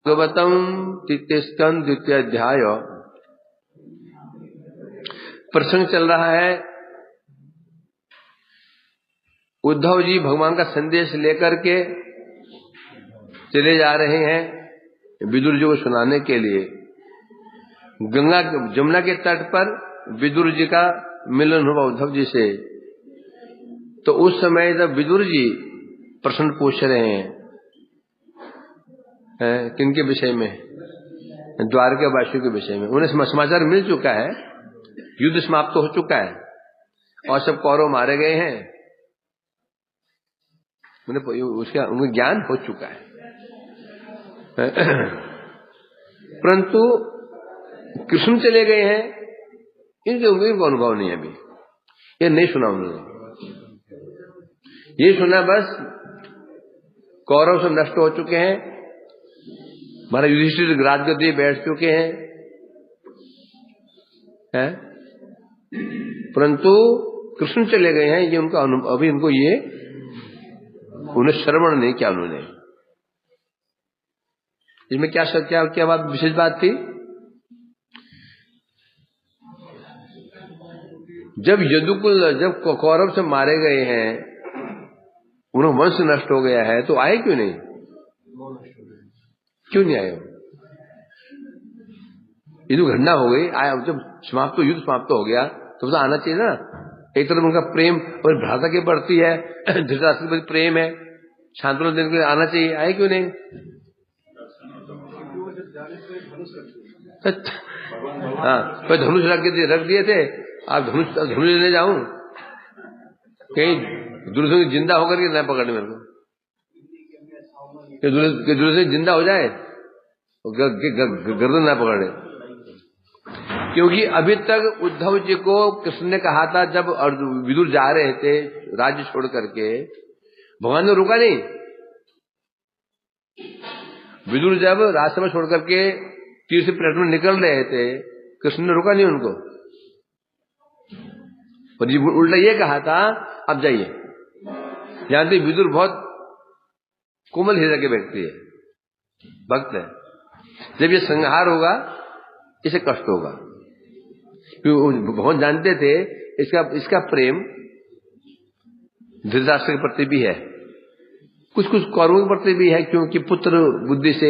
भागवतम तृतीय स्कंद द्वितीय अध्याय प्रसंग चल रहा है। उद्धव जी भगवान का संदेश लेकर के चले जा रहे हैं विदुर जी को सुनाने के लिए। गंगा जमुना के तट पर विदुर जी का मिलन हुआ उद्धव जी से। तो उस समय जब विदुर जी प्रश्न पूछ रहे हैं किनके विषय में, द्वारका वासियों के विषय में। उन्हें समाचार मिल चुका है, युद्ध समाप्त हो चुका है और सब कौरव मारे गए हैं। उन्हें ज्ञान हो चुका है, परंतु कृष्ण चले गए हैं, इनको अनुभव नहीं है अभी। ये नहीं सुना उन्होंने, ये सुना बस कौरव सब नष्ट हो चुके हैं, हमारा युधिष्ठिर राजगद्दी बैठ चुके हैं, परंतु कृष्ण चले गए हैं। ये उनका अभी उनको ये उन्हें श्रवण नहीं किया उन्होंने। इसमें क्या क्या क्या बात विशेष बात थी? जब यदुकुल जब कौरव से मारे गए हैं, उन्हें वंश नष्ट हो गया है, तो आए क्यों नहीं? क्यों नहीं आए? ये जो घटना हो गई, आया जब युद्ध समाप्त हो गया तो आना चाहिए ना। एक तरफ उनका प्रेम और भ्राता के प्रति है, धृतराष्ट्र के प्रति प्रेम है, शांतनु देने के लिए आना चाहिए। आए क्यों नहीं? हाँ, कोई धनुष रख दिए थे, आप धनुष लेने जाऊं, कहीं दुर्योधन जिंदा होकर के न पकड़ने मेरे को, दुर्योधन जिंदा हो जाए, गर्दन न पकड़े। क्योंकि अभी तक उद्धव जी को कृष्ण ने कहा था, जब विदुर जा रहे थे राज्य छोड़ करके, भगवान ने रुका नहीं। विदुर जब राजसभा छोड़ करके तीसरे पर्यटन में निकल रहे थे, कृष्ण ने रुका नहीं उनको, और उल्टा ये कहा था अब जाइए। जानते विदुर बहुत कोमल हृदय के व्यक्ति है, भक्त है। जब ये संहार होगा इसे कष्ट होगा, क्योंकि भगवान जानते थे इसका प्रेम धृतराष्ट्र के प्रति भी है, कुछ कुछ कौरवों के प्रति भी है, क्योंकि पुत्र बुद्धि से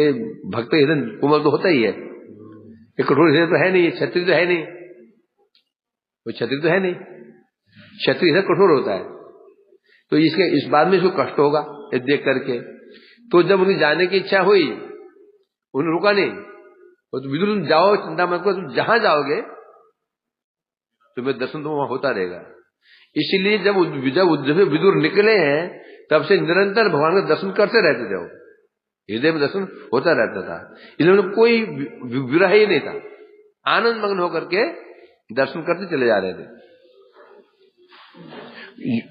भक्त हृदय कोमल तो होता ही है। ये कठोर हृदय तो है नहीं, ये क्षत्रिय तो है नहीं, वो क्षत्रिय तो है नहीं, क्षत्रिय हृदय कठोर होता है। तो इस बात में इसको कष्ट होगा देख करके। तो जब उन्हें जाने की इच्छा हुई, उन्हें रुका नहीं। तो विदुर तुम जाओ, चिंता मत करो, तुम जहां जाओगे तुम्हें दर्शन तो वहां होता रहेगा। इसीलिए जब विदुर निकले हैं, तब से निरंतर भगवान का दर्शन करते रहते थे, हृदय में दर्शन होता रहता था। इसलिए कोई विरह ही नहीं था, आनंद मग्न होकर के दर्शन करते चले जा रहे थे।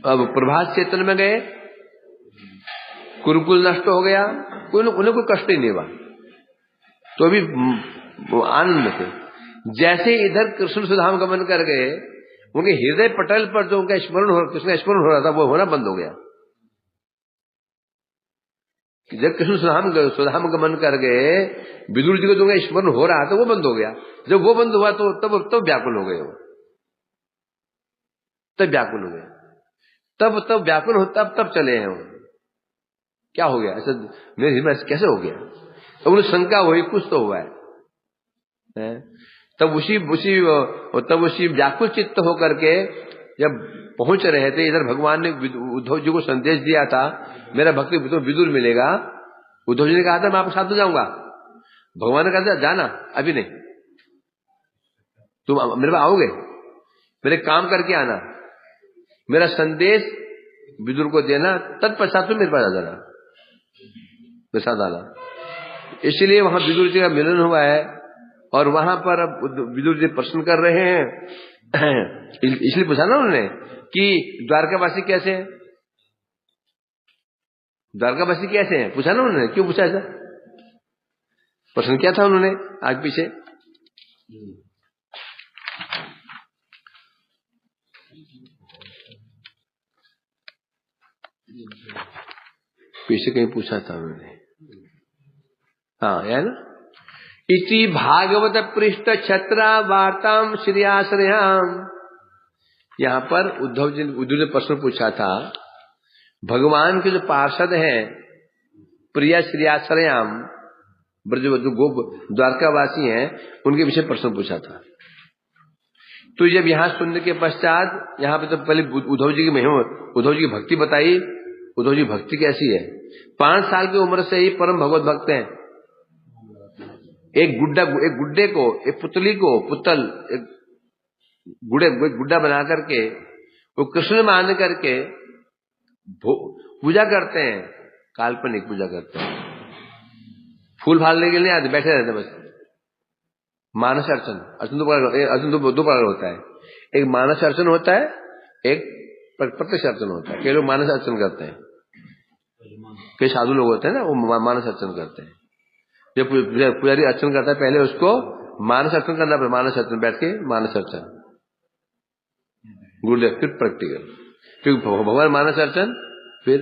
अब प्रभात क्षेत्र में गए, कुरुकुल नष्ट हो गया, उन्हें कोई कष्ट ही नहीं हुआ, तो अभी वो आनंद थे। जैसे इधर कृष्ण सुधाम गमन कर गए, उनके हृदय पटल पर जो उनका कृष्ण स्मरण हो रहा था, वो होना बंद हो गया। जब कृष्ण सुधाम गमन कर गए, विदुर जी को जो उनका स्मरण हो रहा था वो बंद हो गया। जब वो बंद हुआ तो तब व्याकुल हो गए, तब व्याकुल हो गए, तब व्याकुल हो, तब चले हैं वो। क्या हो गया ऐसा, मेरे हृदय में कैसे हो गया? तो उन्हें शंका हुई, कुछ तो हुआ है। तब उसी व्याकुल चित्त होकर के जब पहुंच रहे थे, इधर भगवान ने उद्धव जी को संदेश दिया था, मेरा भक्ति विदुर मिलेगा। उद्धव जी ने कहा था मैं आपके साथ में जाऊंगा, भगवान ने कहा था जाना, अभी नहीं, तुम मेरे पास आओगे, मेरे काम करके आना, मेरा संदेश विदुर को देना, तत्पश्चात तुम मेरे पास आ जाना, मेरे साथ आना। इसलिए वहां विदुर जी का मिलन हुआ है, और वहां पर अब विदुर जी प्रश्न कर रहे हैं। इसलिए पूछा ना उन्होंने कि द्वारकावासी कैसे हैं, द्वारकावासी कैसे हैं, पूछा ना उन्होंने। क्यों पूछा ऐसा प्रश्न, क्या था उन्होंने आगे पीछे? पीछे कहीं पूछा था उन्होंने, हाँ है ना। इति भागवत पृष्ठ छत्रा वार्ताम श्री आश्रयाम। यहां पर उद्धव ने प्रश्न पूछा था, भगवान के जो पार्षद हैं प्रिया श्री आश्रयाम, ब्रजवधु गोप द्वारकावासी हैं, उनके विषय प्रश्न पूछा था। तो जब यहां सुनने के पश्चात यहां पे तो पहले उद्धव जी की महिमा, उद्धव जी की भक्ति बताई। उद्धव जी भक्ति कैसी है, 5 साल की उम्र से ही परम भगवत भक्त हैं। एक गुड्डे को, एक पुतली को, एक गुड्डा बना करके वो कृष्ण मान करके पूजा करते हैं, काल्पनिक पूजा करते हैं। फूल फालने के लिए आते, बैठे रहते बस। मानस अर्चन, अर्चन दो प्रकार होता है। एक मानस अर्चन होता है, एक प्रत्यक्ष अर्चन होता है। कई लोग मानस अर्चन करते हैं, कई साधु लोग होते हैं ना, वो मानस अर्चन करते हैं। जब पुजारी अर्चन करता है पहले उसको मानस अर्चन करना पड़ता, मानस अर्चन बैठ के मानस अर्चन, गुरुदेव फिर प्रैक्टिकल, क्योंकि भगवान मानस अर्चन फिर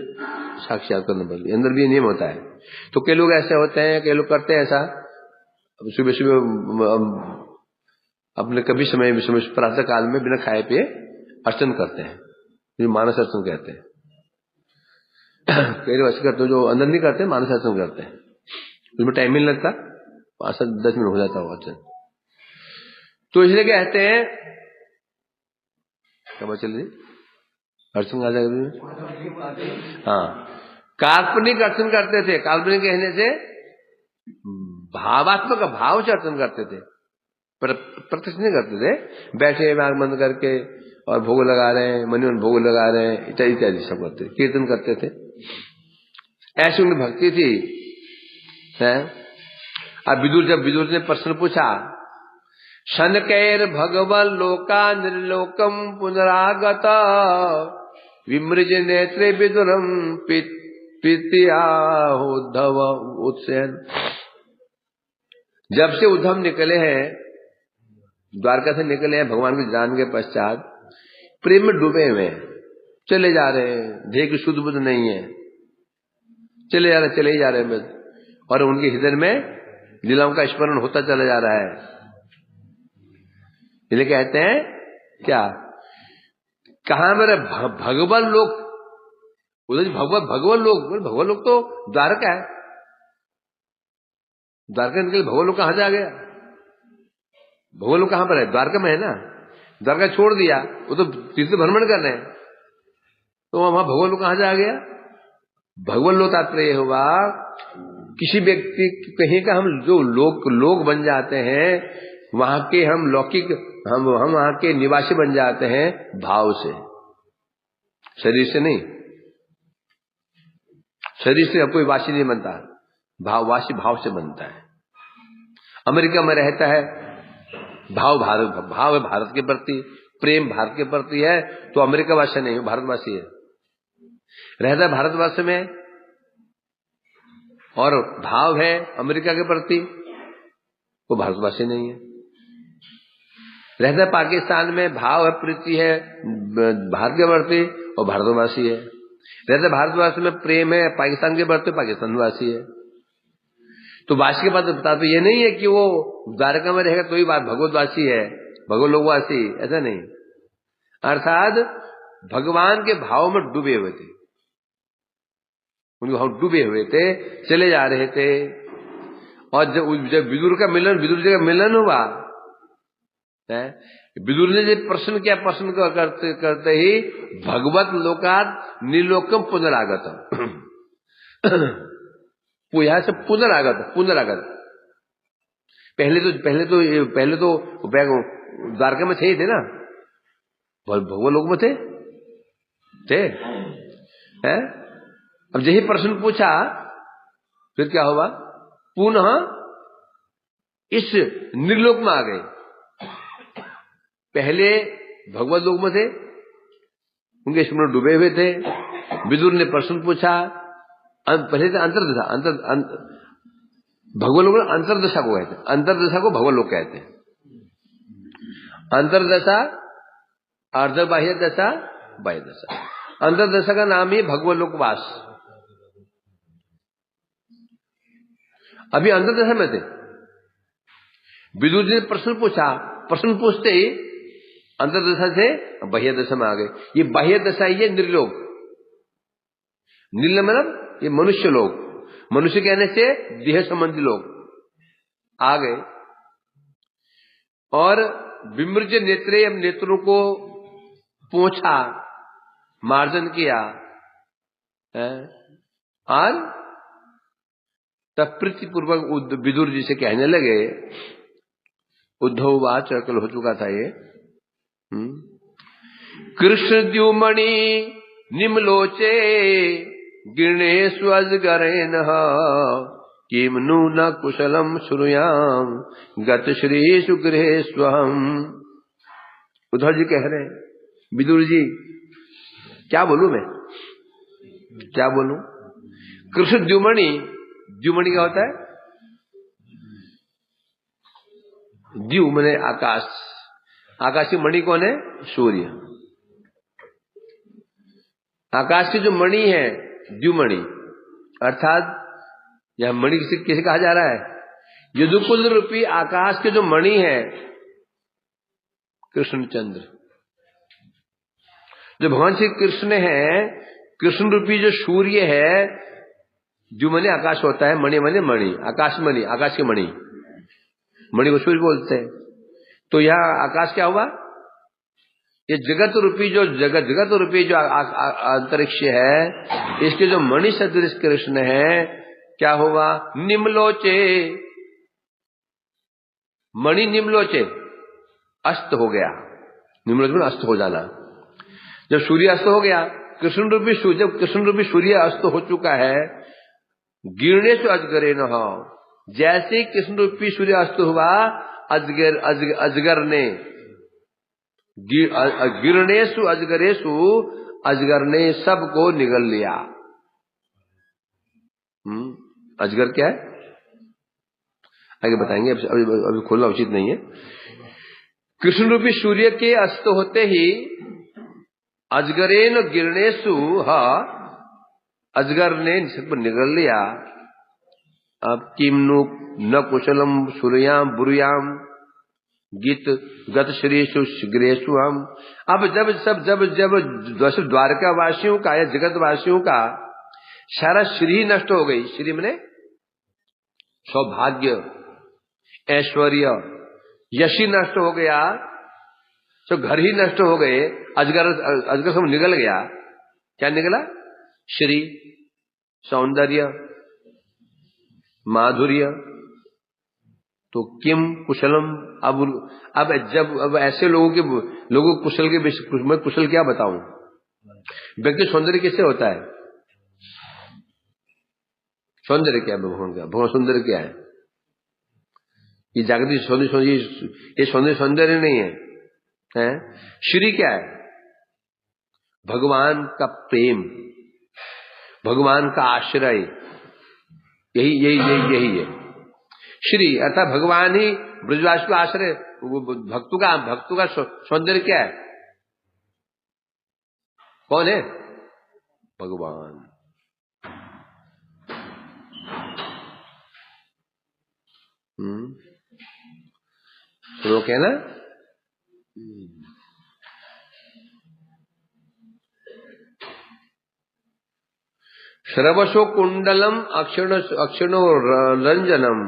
साक्षात करना पड़ता, अंदर भी नियम होता है। तो कई लोग ऐसे होते हैं, कई लोग करते हैं ऐसा, सुबह सुबह अपने कभी समय प्रातः काल में बिना खाए पिए अर्चन करते हैं, जो मानस अर्चन कहते हैं। कई लोग ऐसे करते हैं जो अंदर नहीं करते, मानस अर्चन करते हैं, उसमें टाइम नहीं लगता, 5-10 मिनट हो जाता हो अर्चन। तो इसलिए कहते हैं, क्या बात चल रही, अर्चन आ जाएगा। हाँ, काल्पनिक अर्चन करते थे। काल्पनिक कहने से भावात्मक, भाव से अर्चन करते थे, पर प्रत्यक्ष नहीं करते थे। बैठे आंख बंद करके और भोग लगा रहे हैं, मन में भोग लगा रहे हैं, इत्यादि इत्यादि सब करते, कीर्तन करते थे। ऐसी उनकी भक्ति थी है। अब विदुर ने प्रश्न पूछा, शनकैर भगवन् लोका निर्लोकम पुनरागत विमृज नेत्रे विदुरम उद्धव उत्सेन। जब से उद्धव निकले हैं, द्वारका से निकले हैं, भगवान को जान के पश्चात प्रेम में डूबे हुए हैं, चले जा रहे हैं, देह की शुद्ध बुद्ध नहीं है, चले ही जा रहे हैं बस, और उनके हृदय में लीलाओं का स्मरण होता चला जा रहा है। इसलिए कहते हैं क्या, कहां मेरे भगवान लोग, उधर भगवान लोग तो द्वारका है, द्वारका निकल, भगवान लोग कहां जा गया, भगवान लोग कहां पर है, द्वारका में है ना। द्वारका छोड़ दिया, वो तो तीर्थ भ्रमण कर रहे हैं, तो वहां भगवान लोग कहां जा गया। भगवान लोग तात्पर्य हुआ, किसी व्यक्ति कहीं का हम जो लोग बन जाते हैं, वहां के हम लौकिक, हम वहां के निवासी बन जाते हैं भाव से, शरीर से नहीं। शरीर से कोई वासी नहीं बनता, वासी भाव से बनता है। अमेरिका में रहता है, भाव है भारत के प्रति, प्रेम भारत के प्रति है, तो अमेरिका वासी नहीं, भारतवासी है। रहता है भारतवर्ष में और भाव है अमेरिका के प्रति, वो भारतवासी नहीं है। रहता है पाकिस्तान में, भाव है, प्रीति है भारत के प्रति, और भारतवासी है। रहता है भारतवर्ष में, प्रेम है पाकिस्तान के प्रति, पाकिस्तानवासी है। तो वासी के पास बता, तो ये नहीं है कि वो द्वारका में रहेगा तो ही भगवतवासी है, भगवत लोकवासी, ऐसा नहीं। अर्थात भगवान के भाव में डूबे हुए थे, उनके भाव डूबे हुए थे, चले जा रहे थे। और जब विदुर जी का मिलन हुआ, विदुर ने जब प्रश्न किया, प्रश्न को करते ही भगवत लोकात् निर्लोकम पुनरागतम, यहां से पुनरागत। पहले तो द्वारका में थे ना, भगवान लोक में थे हैं। अब यही प्रश्न पूछा, फिर क्या हुआ, पुनः इस निर्लोक में आ गए। पहले भगवत लोक में थे, उनके स्मरण डूबे हुए थे। विदुर ने प्रश्न पूछा, पहले तो अंतर्दशा, भगवत लोक अंतर्दशा को कहते हैं, अंतर्दशा को भगवत लोक कहते हैं। अंतर्दशा, अर्धबाह्य दशा, बाह्य दशा। अंतर्दशा का नाम ही भगवत लोकवास। अभी अंतर दशा में थे। विदुर जी ने प्रश्न पूछा, प्रश्न पूछते ही अंतर दशा से बाह्य दशा में आ गए। ये बाह्य दशा ही है निर्लोक। नील मतलब ये मनुष्य लोग, मनुष्य कहने से देह संबंधी लोग आ गए। और विमृज नेत्रे, अब नेत्रों को पोंछा, मार्जन किया, और तब प्रीतिपूर्वक विदुर जी से कहने लगे, उद्धव वाच कल हो चुका था ये, कृष्ण द्युमणि निम्लोचे गिरणेषु अजगरेण किमनु न कुशलम श्रूयाम गत श्रीषु गृहेष्वहम। उद्धव जी कह रहे हैं, विदुर जी क्या बोलूं मैं, क्या बोलूं? कृष्ण द्युमणि, द्युमणि क्या होता है? द्यु माने आकाश, आकाश की मणि कौन है? सूर्य। आकाश की जो मणि है द्युमणि, अर्थात यह मणि किसे कहा जा रहा है? यदुकुल रूपी आकाश के जो मणि है कृष्णचंद्र, जो भगवान श्री कृष्ण है, कृष्ण रूपी जो सूर्य है, द्यु माने आकाश होता है, मणि माने मणि, आकाश मणि, आकाश की मणि, मणि को सूर्य बोलते हैं। तो यह आकाश क्या हुआ? ये जगत रूपी जो जगत रूपी जो अंतरिक्ष है, इसके जो मणि सदृश कृष्ण है, क्या हुआ? निम्लोचे, मणि निम्लोचे, अस्त हो गया। निम्लोचे में अस्त हो जाना। जब सूर्य अस्त हो गया, कृष्ण रूपी सूर्य, जब कृष्ण रूपी सूर्य अस्त हो चुका है, गिरणेश अजगरे न हो, जैसे कृष्ण रूपी सूर्य अस्त हुआ, अजगर ने, गिरणेशु अजगरेशु, अजगर ने सबको निगल लिया। अजगर क्या है आगे बताएंगे, अभी खोलना उचित नहीं है। कृष्ण रूपी सूर्य के अस्त होते ही अजगरेन गिरणेशु, अजगर ने सबको निगल लिया। अब किमनु न कुशलम सूर्याम बुरुयाम गीत गत श्रीषु शीघ्रेशु हम। अब जब द्वारका वासियों का या जगत वासियों का सारा श्री नष्ट हो गई, श्री मने सौभाग्य, ऐश्वर्य, यशी नष्ट हो गया, तो घर ही नष्ट हो गए, अजगर सब निकल गया। क्या निकला? श्री, सौंदर्य, माधुर्य। तो किम कुशलम, अब ऐसे लोगों कुशल के विषय, मैं कुशल क्या बताऊं? व्यक्ति सौंदर्य कैसे होता है? सौंदर्य क्या है भगवान का? भगवान सौंदर्य क्या है? ये जागतिक सौंदर्य, ये सौंदर्य नहीं है, श्री क्या है? भगवान का प्रेम, भगवान का आश्रय, यही है श्री, अर्थात भगवान ही ब्रजवासी का आश्रय। भक्तों का सौंदर्य क्या है? कौन है? भगवान। श्लोक है ना, श्रवसो कुंडलम अक्षिणो रंजनम,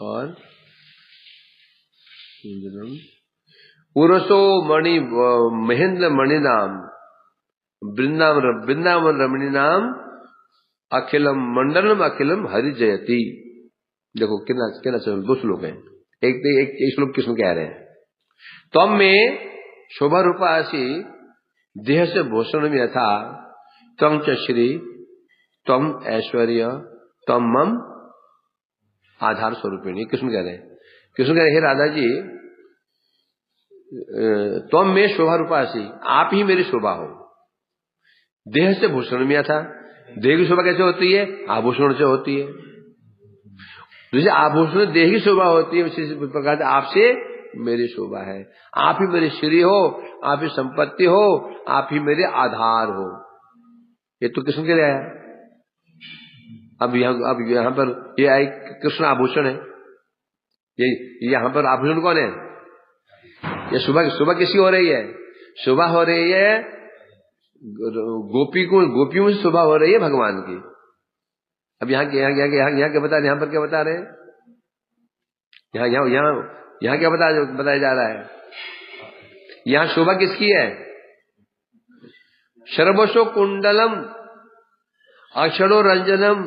और पुरुषो मणि महेंद्र मणि नाम वृंदावन रमणी नाम अखिलम मंडलम अखिलम हरि जयति। देखो कितना दो श्लोक है। एक श्लोक कृष्ण कह रहे हैं, तम में शोभा रूपासी देह से भूषण में यथा तम च श्री तम ऐश्वर्य तम मम आधार स्वरूपिणी। कृष्ण कह रहे हैं, कृष्ण कह रहे हे राधा जी, तुम में शोभा रूपासी, आप ही मेरी शोभा हो। देह से भूषण में था, देह की शोभा कैसे होती है? आभूषण से होती है। जैसे आभूषण देह की शोभा होती है, उसी प्रकार से आपसे मेरी शोभा है। आप ही मेरी श्री हो, आप ही संपत्ति हो, आप ही मेरे आधार हो। ये तो कृष्ण कह रहा है। अब यहाँ पर ये आई कृष्ण आभूषण है, ये यहाँ पर आभूषण कौन है? ये सुबह किसकी हो रही है? सुबह हो रही है गोपियों से सुबह हो रही है भगवान की। अब यहाँ क्या बता रहे, यहाँ पर क्या बता रहे हैं? यहाँ क्या बताया जा रहा है? यहाँ शोभा किसकी है? शर्वशो कुंडलम अक्षरो रंजनम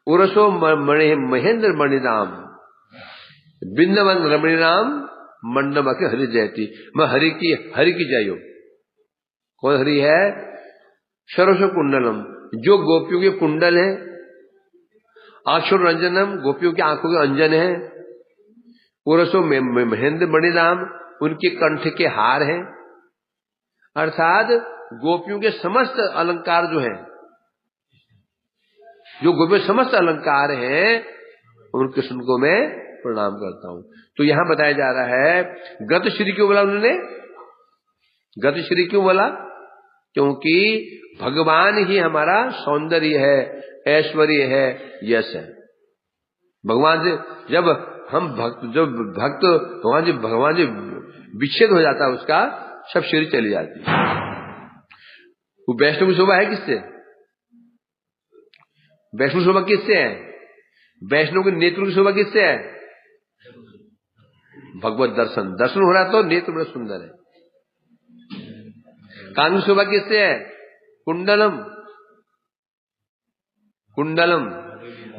उरसो महेंद्र मणिनाम बिंदवन रमणीनाम मंडम के हरि जयती। मैं हरि की जय हो। कौन हरि है? शर्वशो कुंडलम, जो गोपियों के कुंडल है, अक्षर रंजनम, गोपियों की आंखों के अंजन है, उरसो महेंद्र मणिनाम, उनके कंठ के हार हैं, अर्थात गोपियों के समस्त अलंकार जो हैं, जो गोपियों समस्त अलंकार हैं, उन कृष्ण को मैं प्रणाम करता हूं। तो यहां बताया जा रहा है गत श्री क्यों बोला उन्होंने? गत श्री क्यों बोला? क्योंकि भगवान ही हमारा सौंदर्य है, ऐश्वर्य है, यश है। भगवान से जब भगवान जी विच्छेद हो जाता है, उसका सब श्री चली जाती है। वो वैष्णव की शोभा है किससे? वैष्णव शोभा किससे है? वैष्णव के नेत्र की शोभा किससे है? भगवत दर्शन हो रहा तो नेत्र बड़ा सुंदर है। कान की शोभा किससे है? कुंडलम।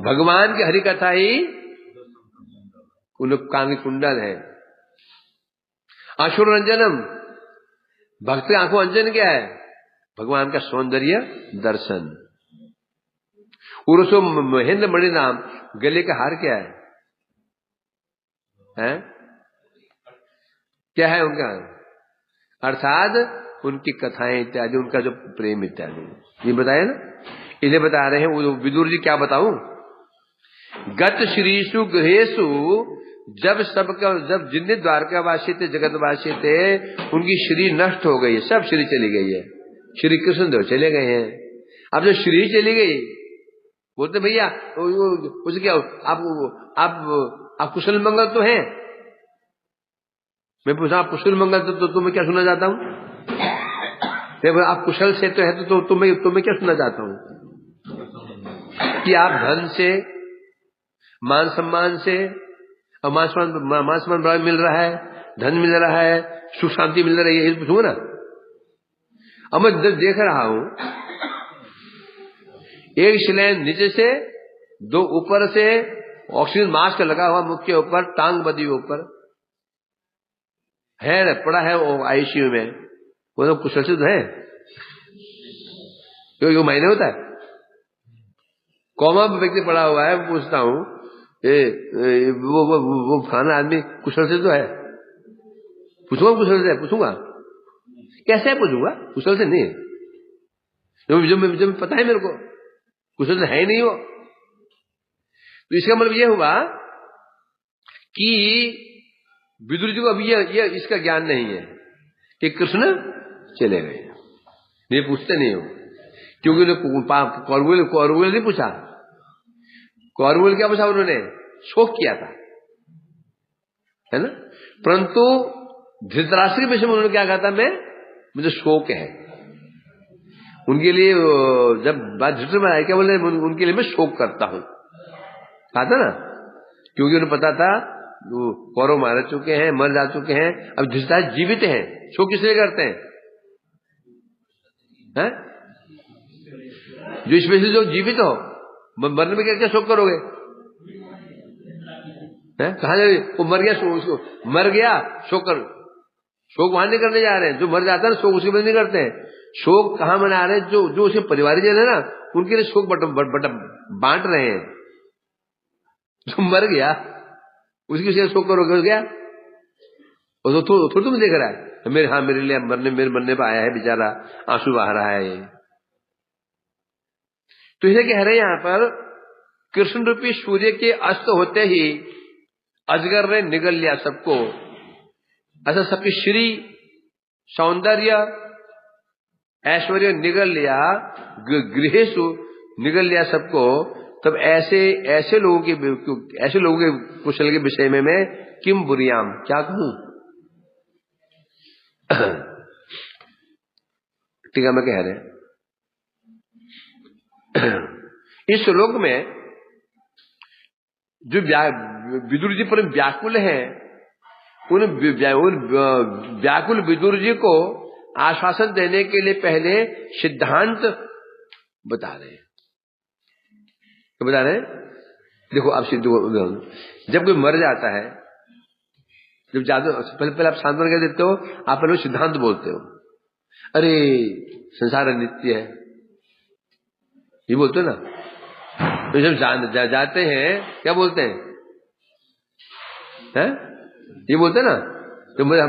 भगवान की हरि कथा ही उन कान की कुंडल है। आशुर रंजनम, भक्त की आंखों अंजन क्या है? भगवान का सौंदर्य दर्शन। उर्सो महेंद्र मणि नाम, गले का हार क्या है? क्या है उनका? अर्थात उनकी कथाएं इत्यादि, उनका जो प्रेम इत्यादि, ये बताया ना। इन्हें बता रहे हैं वो विदुर जी। क्या बताऊं? गत श्रीषु गृहेशु, जब जितने द्वारकावासी थे, जगतवासी थे, उनकी श्री नष्ट हो गई है, सब श्री चली गई है। श्री कृष्ण देव चले गए हैं। अब जो श्री चली गई, बोलते भैया उसे क्या, आप कुशल मंगल तो हैं? मैं पूछा आप कुशल मंगल तो तुम्हें क्या सुना जाता हूं? आप कुशल से तो है तो तुम्हें क्या सुना जाता हूं? कि आप धन से, मान सम्मान से, और मान सम्मान बड़ा मिल रहा है, धन मिल रहा है, सुख शांति मिल रही है, ये पूछूंगा ना। अब मैं देख रहा हूं, एक शिलाएं नीचे से, दो ऊपर से, ऑक्सीजन मास्क लगा हुआ मुख के ऊपर, टांग बदी ऊपर है, पड़ा है वो आईसीयू में। वो तो कुशल सिद्ध है, क्योंकि मायने होता है। कौमा व्यक्ति पड़ा हुआ है, पूछता हूं वो फलाना आदमी कुशल से तो है? पूछूंगा कुशल से? पूछूंगा कैसे? पूछूंगा कुशल से नहीं, जो पता है मेरे को कुशल से है नहीं वो। तो इसका मतलब ये हुआ कि विदुर जी को अभी ये इसका ज्ञान नहीं है कि कृष्ण चले गए। ये पूछते नहीं हो, क्योंकि उन्होंने कौरवोल नहीं पूछा। कौरवोल क्या पूछा? उन्होंने शोक किया था, है ना। परंतु धृतराष्ट्र के विषय में उन्होंने क्या कहा था? मुझे शोक है। उनके लिए जब बात धृतराष्ट्र में आई, क्या बोले? उनके लिए मैं शोक करता हूं, कहा था ना। क्योंकि उन्हें पता था कौरव मार चुके हैं, मर जा चुके हैं, अब धृतराष्ट्र जीवित हैं, शोक किसलिए करते हैं? जो स्पेशली जो जीवित हो, मरने में क्या शोक करोगे? कहा जाए वो मर गया, उसको मर गया शोक कर, शोक वहां नहीं करने जा रहे हैं। जो मर जाता है ना, शोक उसके बाद नहीं करते हैं। शोक कहां मना रहे हैं? जो उसके परिवारजन है ना, उनके लिए शोक बांट रहे हैं। जो मर गया उसकी शोक करोगे, हो गया। और तो थोड़ा तुम देख रहा है मेरे लिए मेरे मरने पर आया है बेचारा, आंसू बहा रहा है। तो इसे कह रहे हैं यहां पर, कृष्ण रूपी सूर्य के अस्त होते ही अजगर ने निगल लिया सबको। ऐसा सबकी श्री सौंदर्य ऐश्वर्य निगल लिया, गृहेशु निगल लिया सबको। तब ऐसे लोगों के कुशल के विषय में मैं किम बुरियाम, क्या कहूं। टीका में कह रहे हैं इस श्लोक में जो विदुर जी पर व्याकुल हैं, उन व्याकुल विदुर जी को आश्वासन देने के लिए पहले सिद्धांत बता रहे हैं। तो बता रहे हैं, देखो अब जब कोई मर जाता है, जब ज्यादा पहले आप सांत्वना क्या देते हो, आप पहले सिद्धांत बोलते हो, अरे संसार अनित्य है, ये बोलते हो ना। तो जब जाते हैं क्या बोलते हैं, ये बोलते हैं ना। तो मुझे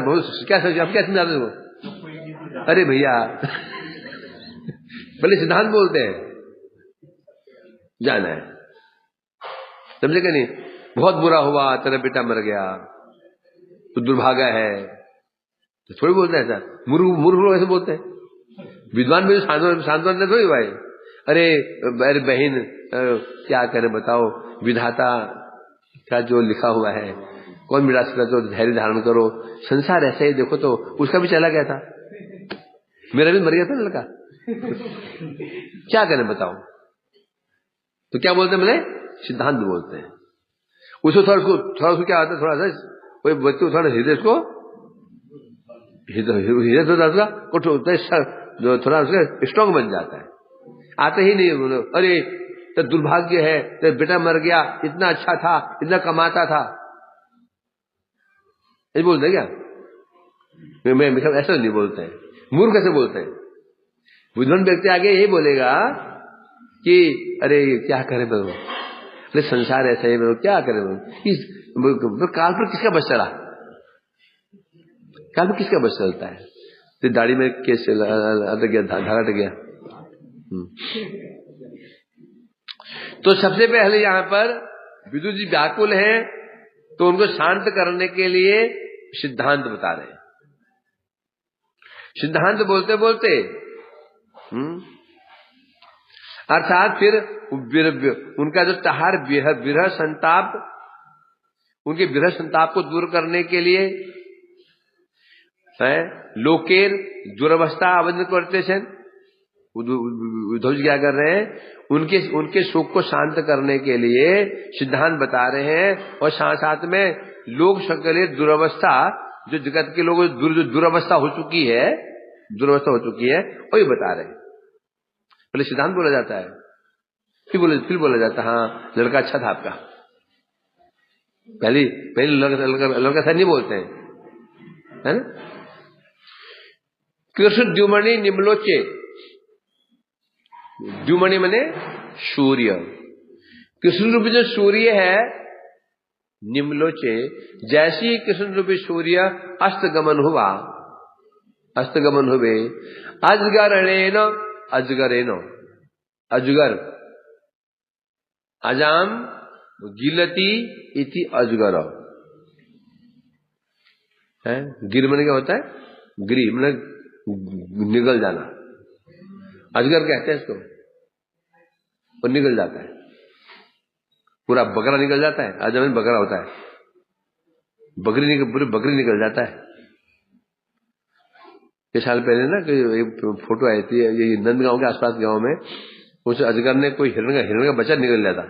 क्या समझाते हो, अरे भैया पहले सिद्धांत बोलते हैं, जाना है, समझे क्या नहीं। बहुत बुरा हुआ, तेरा बेटा मर गया तो दुर्भाग्य है, तो थोड़ी बोलते हैं ऐसा। मूर्ख लोग ऐसे बोलते हैं। विद्वान भी सांत्वना थोड़ी भाई, अरे बहन क्या करे बताओ, विधाता का जो लिखा हुआ है कौन मिटा सकता, तो धैर्य धारण करो, संसार ऐसा ही देखो। तो उसका भी चला गया था, मेरा भी मर गया था लड़का, क्या करें बताओ। तो क्या बोलते हैं, बोले सिद्धांत बोलते हैं। उसको थोड़ा क्या आता है, थोड़ा सा कोई बच्चे थोड़ा हृदय को थोड़ा उसका स्ट्रांग बन जाता है। आते ही नहीं बोलो, अरे तो दुर्भाग्य है, तो बेटा मर गया, इतना अच्छा था, इतना कमाता था, ऐसे बोलते हैं क्या। मैं ऐसा नहीं बोलते हैं, मूर्ख कैसे बोलते हैं। विद्वान व्यक्ति आगे यही बोलेगा कि अरे क्या करे बोलो, अरे संसार ऐसा ही बोलो, क्या करे बोलो, काल पर किसका बस चला, काल पर किसका बस चलता है। तो दाढ़ी में केस अटक गया, धागा अटक गया। तो सबसे पहले यहां पर विदुर जी व्याकुल हैं, तो उनको शांत करने के लिए सिद्धांत बता रहे हैं। सिद्धांत बोलते बोलते अर्थात फिर उनका जो तहार विरह संताप, उनके विरह संताप को दूर करने के लिए लोकेर दुरवस्था अवध करते थे। उद्धव जी क्या कर रहे हैं, उनके शोक को शांत करने के लिए सिद्धांत बता रहे हैं, और साथ साथ में लोक सकले दुरवस्था, जो जगत के लोगों जो दुरवस्था हो चुकी है, वो ये बता रहे हैं। पहले सिद्धांत बोला जाता है, फिर बोला जाता है हाँ लड़का अच्छा था आपका। पहले लड़का था नहीं बोलते हैं, है ना। कृष्ण द्युमणि निम्लोचे, द्युमणि मने सूर्य, कृष्ण रूपी जो सूर्य है, निम्लोचे, जैसे ही कृष्ण रूपी सूर्य अस्तगमन हुआ, अस्तगमन हुए, अजगरेण अजगर, अजाम गिलती इति अजगर है। गिर मन क्या होता है, गिरी मतलब निगल जाना, अजगर कहते हैं इसको। वो निगल जाता है, पूरा बकरा निकल जाता है, अजगर में बकरा होता है, पूरी बकरी निकल जाता है। कुछ साल पहले ना एक फोटो आई थी, ये नंदगांव के आसपास गांव में, उस अजगर ने कोई हिरण का बच्चा निकल जाता,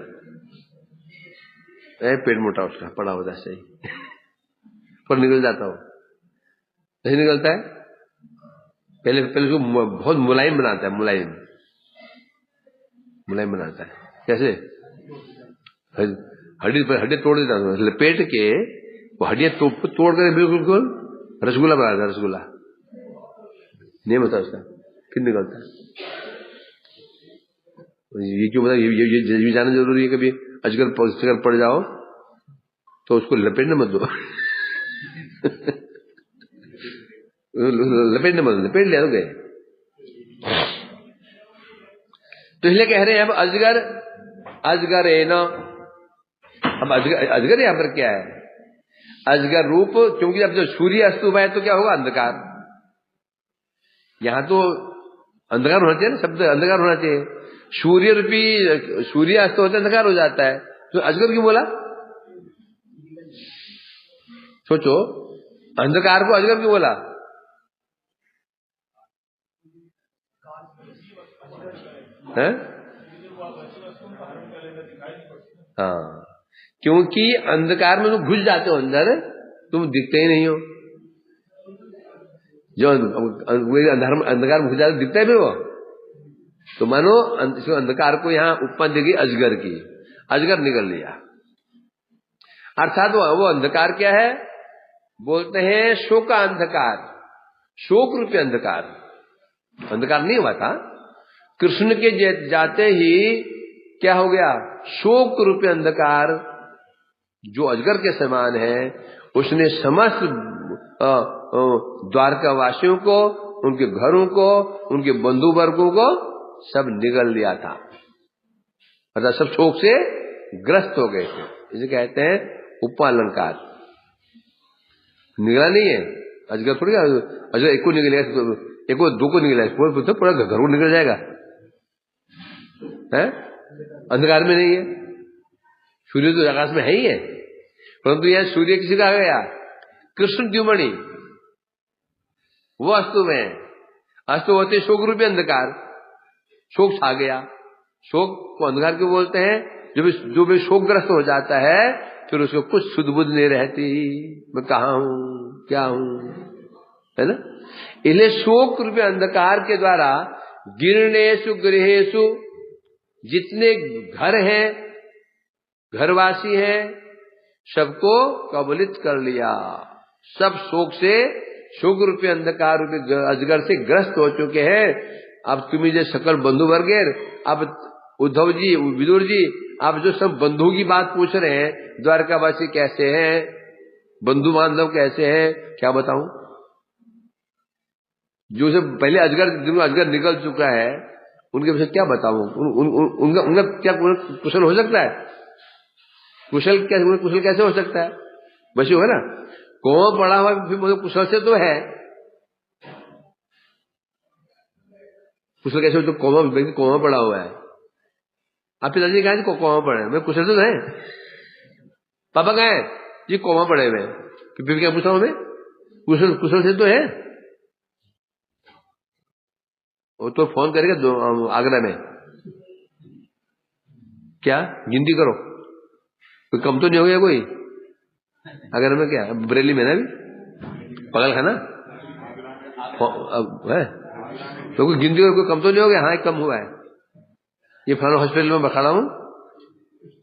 पेट मोटा उसका पड़ा होता है सही पर निकल जाता हो, नहीं निकलता है। पहले उसको बहुत मुलायम बनाता है, मुलायम बनाता है। कैसे, हड्डी तोड़ देता है, लपेट के वो हड्डियां तोड़ कर बिल्कुल रसगुल्ला बनाता है, रसगुल्ला नहीं होता उसका, फिर निकलता है। ये क्यों बता, ये जानना जरूरी है। कभी अजगर पड़ जाओ तो उसको लपेटने मत दो लपेट लिया तो गए। तो इसलिए कह रहे हैं अब अजगर है ना। अब अजगर यहां पर क्या है, अजगर रूप, क्योंकि जब जो सूर्य अस्त हुआ है तो क्या होगा, अंधकार। यहां तो अंधकार होना चाहिए ना, शब्द अंधकार होना चाहिए। सूर्य रूपी सूर्य अस्त होता है अंधकार हो जाता है, तो अजगर क्यों बोला? सोचो, अंधकार को अजगर क्यों बोला? है? हाँ, क्योंकि अंधकार में तुम घुस जाते हो अंदर, तुम दिखते ही नहीं हो। जो अंधकार में घुस जाते दिखता है भी वो, तो मानो अंधकार को यहाँ उपमा देगी अजगर की, अजगर निकल लिया। अर्थात वो अंधकार क्या है? बोलते हैं शोक अंधकार, शोक रूपी अंधकार। अंधकार नहीं हुआ था, कृष्ण के जाते ही क्या हो गया? शोक रूपी अंधकार जो अजगर के समान है, उसने समस्त द्वारका वासियों को, उनके घरों को, उनके बंधु वर्गों को सब निगल लिया था। मतलब सब शोक से ग्रस्त हो गए थे। इसे कहते हैं उपालंकार। निगला नहीं है अजगर, थोड़ी अजगर एक को निगलेगा, एक को दो को निगलेगा, तो पूरा घर को निकल जाएगा है? अंधकार में नहीं है। सूर्य तो आकाश में है ही है, परंतु यह सूर्य किसी का आ गया? कृष्ण द्युमणि, वो अस्तु में, अस्तु होते शोक रूपी अंधकार, शोक छा गया। शोक को अंधकार क्यों बोलते हैं? जो भी शोकग्रस्त हो जाता है, फिर उसको कुछ सुध बुध नहीं रहती, मैं कहाँ हूं, क्या हूं, है ना? इसलिए शोक रूपी अंधकार के द्वारा गिरणेशु गृहेशु, जितने घर हैं, घरवासी हैं, सबको कबलित कर लिया। सब शोक से, शोक रूपी अंधकार रूपी अजगर से ग्रस्त हो चुके हैं। अब तुम्हें जो सकल बंधु वर्ग, अब उद्धव जी, विदुर जी, आप जो सब बंधु की बात पूछ रहे हैं, द्वारकावासी कैसे हैं, बंधु बांधव कैसे हैं, क्या बताऊं? जो सब पहले अजगर, जिनको अजगर निकल चुका है, उनके विषय क्या बताऊं? उनका क्या कुशल हो सकता है? कुशल कैसे हो सकता है? बस हो ना, कौन पढ़ा हुआ फिर कुशल से तो है, कुशल कैसे हो? तो कौमा पढ़ा हुआ है। आप पिताजी कहा कौमा पढ़े, मैं कुशल से तो है। पापा कहा है जी कौमा पढ़े हुए, फिर क्या पूछा हूं मैं? कुशल से तो है। वो तो फोन करेगा आगरा में, क्या गिनती करो, कोई कम तो नहीं हो गया कोई? आगरा में क्या, बरेली में ना भी पगल खाना है, तो कोई गिनती करो, कोई कम तो नहीं हो गया? हाँ कम हुआ है, ये फलाना हॉस्पिटल में खड़ा हूं,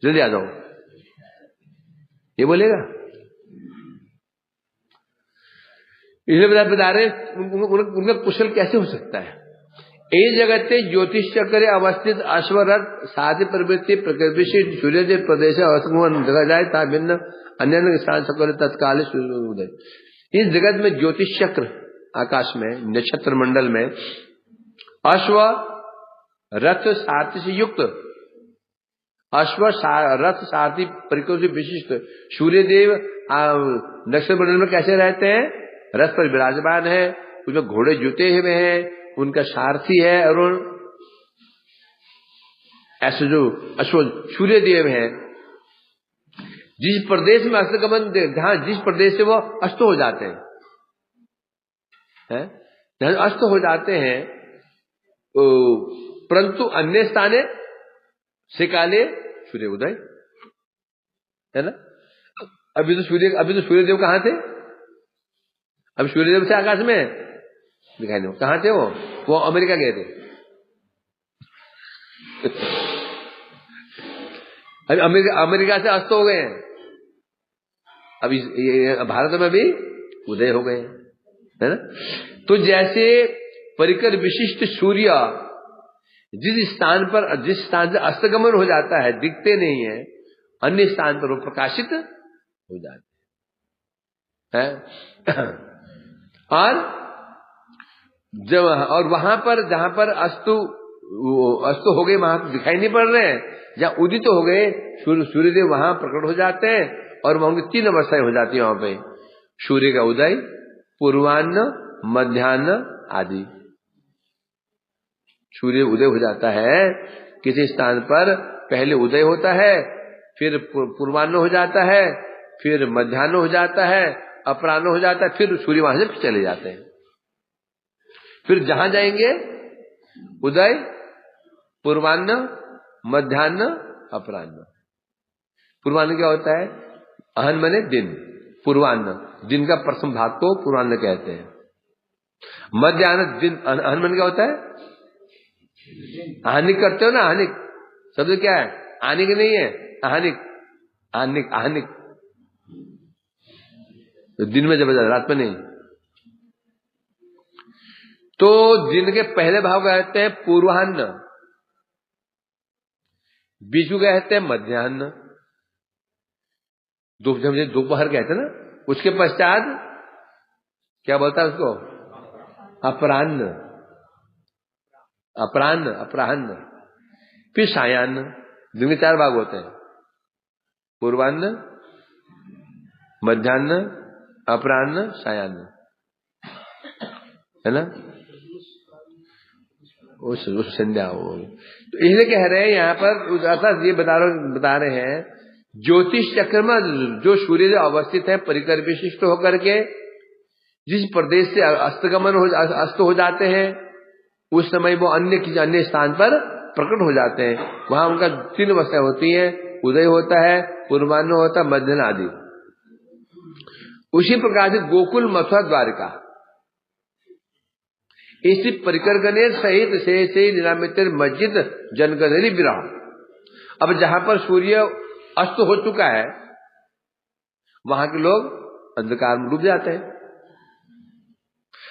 जल्दी आ जाओ, ये बोलेगा? इसलिए बता रहे उनका कुशल कैसे हो सकता है? ये जगते ज्योतिष चक्र अवस्थित अश्वरथ साधि प्रवृत्ति प्रकृति सूर्यदेव प्रदेश अवस्था जगह जाए ता भिन्न अन्य स्थान चक्र तत्काल उदय। इस जगत में ज्योतिष चक्र आकाश में, नक्षत्र मंडल में अश्व रथ सारथी से युक्त, अश्व रथ सारथी प्रकृति विशिष्ट सूर्यदेव नक्षत्र मंडल में कैसे रहते हैं? रथ पर विराजमान है, उसमें घोड़े जुते हुए हैं, उनका सारथी है अरुण। ऐसे जो अश्व सूर्यदेव है, जिस प्रदेश में अस्तगमन, जहां जिस प्रदेश से वो अस्त हो जाते हैं, जहां अस्त हो जाते हैं, परंतु अन्य स्थाने से काले सूर्य उदय, है ना? अभी तो सूर्यदेव कहां थे? अब सूर्यदेव से आकाश में दिखाई नहीं, कहां थे वो अमेरिका गए थे। अभी अमेरिका से अस्त हो गए हैं, अभी भारत में भी उदय हो गए, है ना? तो जैसे परिकर विशिष्ट सूर्य जिस स्थान से अस्तगमन हो जाता है, दिखते नहीं है, अन्य स्थान पर वो प्रकाशित हो जाते हैं। और वहां पर जहां पर अस्त हो गए, वहां तो दिखाई नहीं पड़ रहे हैं, जहां उदित हो गए सूर्यदेव वहां प्रकट हो जाते हैं, और वहां की 3 अवस्थाएं हो जाती है वहां पे, सूर्य का उदय, पूर्वान्न, मध्याह्न आदि। सूर्य उदय हो जाता है किसी स्थान पर पहले उदय होता है, फिर पूर्वाह्न हो जाता है, फिर मध्याह्न हो जाता है, अपराह्न हो जाता है, फिर सूर्य वहां से चले जाते हैं। फिर जहां जाएंगे उदय, पूर्वाह्न, मध्याह्न, अपराह्न। पूर्वाह्न क्या होता है? अहन माने दिन, पूर्वाह्न दिन का प्रथम भाग को पूर्वाह्न कहते हैं। मध्याह्न दिन, अहन माने क्या होता है? आहनिक करते हो ना, आहनिक शब्द क्या है? आनिक नहीं है, आहनिक, आहनिक, आहनिक। तो दिन में जब रात में नहीं। तो दिन के पहले भाग कहते हैं पूर्वाह्न, बीच में कहते हैं मध्याह्न, दोपहर कहते हैं ना, उसके पश्चात क्या बोलता है उसको? अपराह्न, अपराह्न, अपराह्न, फिर सायाह्न। दिन के 4 भाग होते हैं, पूर्वाह्न, मध्याह्न, अपराह्न, सायाह्न, है ना? उस संध्या हो। तो इसलिए कह रहे हैं यहां पर, अर्थात ये बता रहे हैं ज्योतिष चक्र में जो सूर्य अवस्थित है परिकर विशिष्ट होकर के, जिस प्रदेश से अस्त हो जाते हैं, उस समय वो किसी अन्य स्थान पर प्रकट हो जाते हैं। वहां उनका 3 अवस्थाएं होती हैं, उदय होता है, पूर्वाह्न होता है, मध्याह्न आदि। उसी प्रकार से गोकुल, मथुरा, द्वारका इसी परिकर गणेश सहित से निरामित मस्जिद जनगणरी विरह। अब जहां पर सूर्य अस्त हो चुका है, वहां के लोग अंधकार में डूब जाते हैं,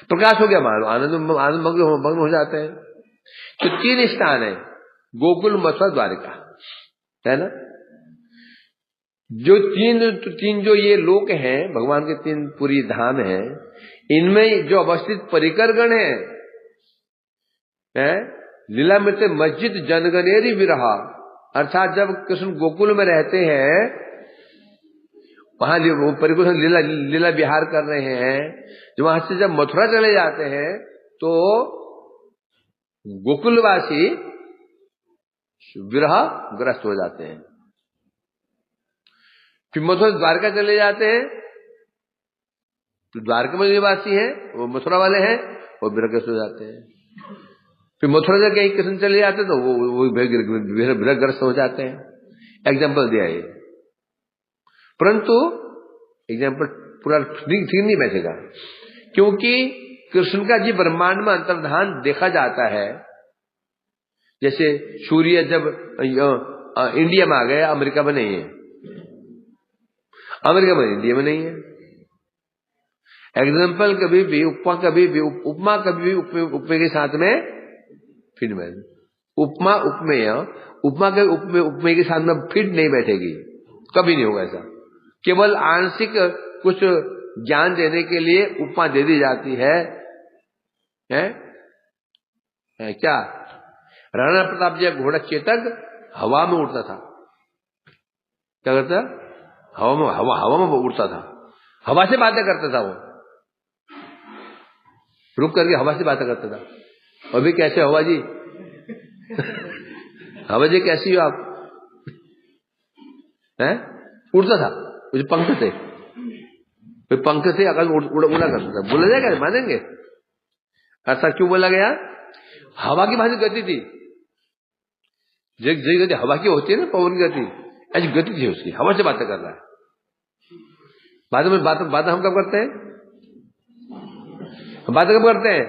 प्रकाश हो गया मानो, आनंद मग्न हो जाते हैं। तो 3 स्थान है, गोकुल, मथुरा, द्वारिका, है ना? जो तीन जो ये लोक हैं, भगवान के 3 पूरी धाम हैं, इनमें जो अवस्थित परिकर गण है, लीलामृत मस्जिद जनगणेरी विरहा, अर्थात जब कृष्ण गोकुल में रहते हैं, वहां परिकुल लीला विहार कर रहे हैं, जो वहां से जब मथुरा चले जाते हैं तो गोकुलवासी विरह ग्रस्त हो जाते हैं। फिर मथुरा द्वारका चले जाते हैं, तो द्वारका में निवासी हैं वो मथुरा वाले हैं, वो विरहग्रस्त हो जाते हैं। फिर मथुरा जब कहीं कृष्ण चले जाते हैं तो वो विरहग्रस्त हो जाते हैं। एग्जाम्पल दिया है, परंतु एग्जाम्पल पूरा ठीक नहीं बैठेगा, क्योंकि कृष्ण का जी ब्रह्मांड में अंतर्धान देखा जाता है। जैसे सूर्य जब इंडिया में आ गया, अमेरिका में नहीं है, अमेरिका में इंडिया में नहीं है। एग्जाम्पल कभी भी उपमा कभी भी उपमे के साथ में फिट में, उपमा उपमेय के साथ में फिट नहीं बैठेगी, कभी नहीं होगा ऐसा। केवल आंशिक कुछ ज्ञान देने के लिए उपमा दे दी जाती है, क्या? राणा प्रताप जी घोड़ा चेतक हवा में उड़ता था, क्या करता? हवा में उड़ता था, हवा से बातें करता था, वो रुक करके हवा से बातें करता था। अभी कैसे हवा जी? हवा जी कैसी हो आप? उड़ता था, मुझे पंख थे, पंख से आकाश उड़ा करता था। बोला जाएगा, मानेंगे? ऐसा क्यों बोला गया? हवा की भाषा गति थी, जैसी गति हवा की होती है ना, पवन की गति, ऐसी गति थी उसकी, हवा से बातें कर रहा है। बातें हम कब करते हैं? बातें कब करते हैं?